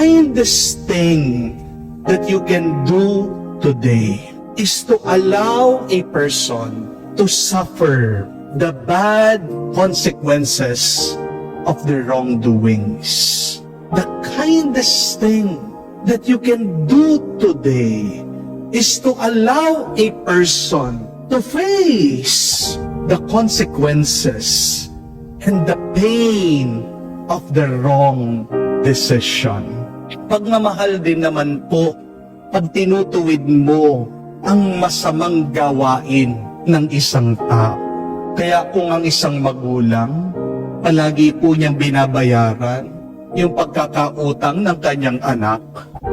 kindest thing that you can do today is to allow a person to suffer the bad consequences of their wrongdoings. The kindest thing that you can do today is to allow a person to face the consequences and the pain of the wrong decision. Pagmamahal din naman po pag tinutuwid mo ang masamang gawain ng isang tao. Kaya kung ang isang magulang, palagi po niyang binabayaran yung pagkakautang ng kanyang anak,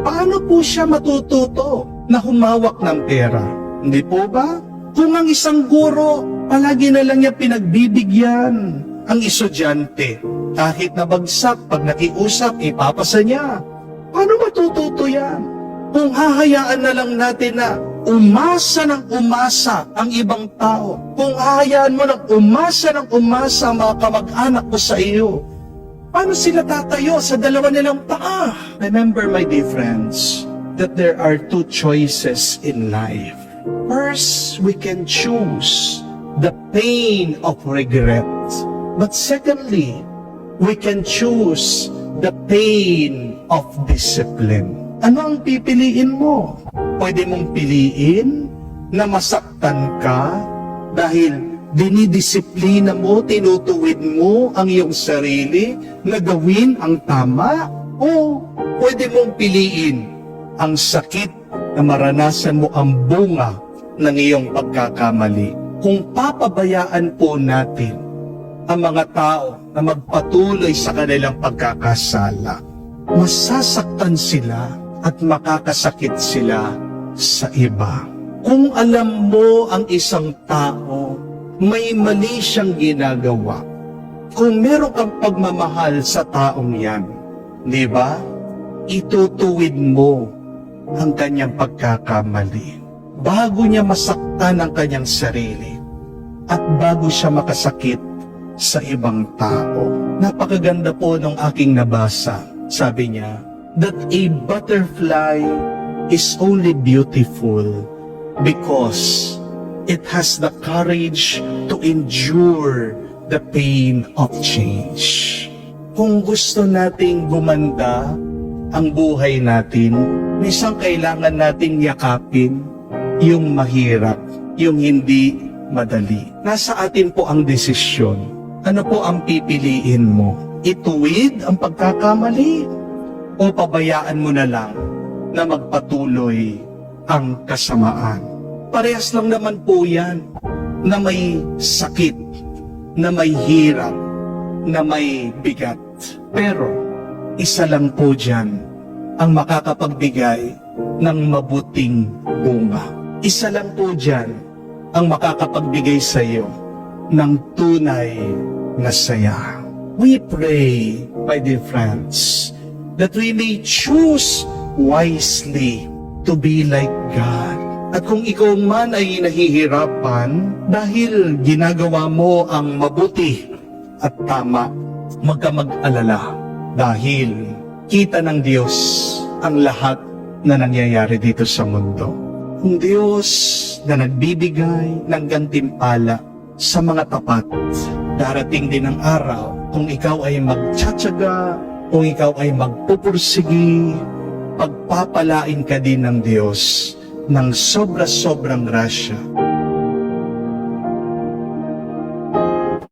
paano po siya matututo na humawak ng pera? Hindi po ba? Kung ang isang guro, palagi na lang niya pinagbibigyan ang estudyante. Kahit nabagsak, pag nakiusap, ipapasa niya. Paano matututo yan? Kung hahayaan na lang natin na umasa ng umasa ang ibang tao, kung hahayaan mo ng umasa mga kamag-anak mo sa iyo, paano sila tatayo sa dalawa nilang paa? Remember, my dear friends, that there are two choices in life. First, we can choose the pain of regret. But secondly, we can choose the pain of discipline. Ano ang pipiliin mo? Pwede mong piliin na masaktan ka dahil dinidisiplina mo, tinutuwid mo ang iyong sarili na gawin ang tama, o pwede mong piliin ang sakit na maranasan mo ang bunga ng iyong pagkakamali. Kung papabayaan po natin ang mga tao na magpatuloy sa kanilang pagkakasala, masasaktan sila at makakasakit sila sa iba. Kung alam mo ang isang tao, may mali siyang ginagawa, kung meron kang pagmamahal sa taong yan, di ba? Itutuwid mo ang kanyang pagkakamali bago niya masaktan ang kanyang sarili at bago siya makasakit sa ibang tao. Napakaganda po nung aking nabasa. Sabi niya, that a butterfly is only beautiful because it has the courage to endure the pain of change. Kung gusto nating gumanda ang buhay natin, minsan kailangan nating yakapin yung mahirap, yung hindi madali. Nasa atin po ang desisyon. Ano po ang pipiliin mo? Ituwid ang pagkakamali o pabayaan mo na lang na magpatuloy ang kasamaan? Parehas lang naman po yan, na may sakit, na may hirap, na may bigat. Pero isa lang po dyan ang makakapagbigay ng mabuting bunga. Isa lang po dyan ang makakapagbigay sa iyo ng tunay na saya. We pray, my dear friends, that we may choose wisely to be like God. At kung ikaw man ay nahihirapan dahil ginagawa mo ang mabuti at tama, huwag ka mag-alala dahil kita ng Diyos ang lahat na nangyayari dito sa mundo. Kung Diyos na nagbibigay ng gantimpala sa mga tapat, darating din ang araw kung ikaw ay magtsatsaga, kung ikaw ay magpupursigi, pagpapalain ka din ng Diyos ng sobra-sobrang grasya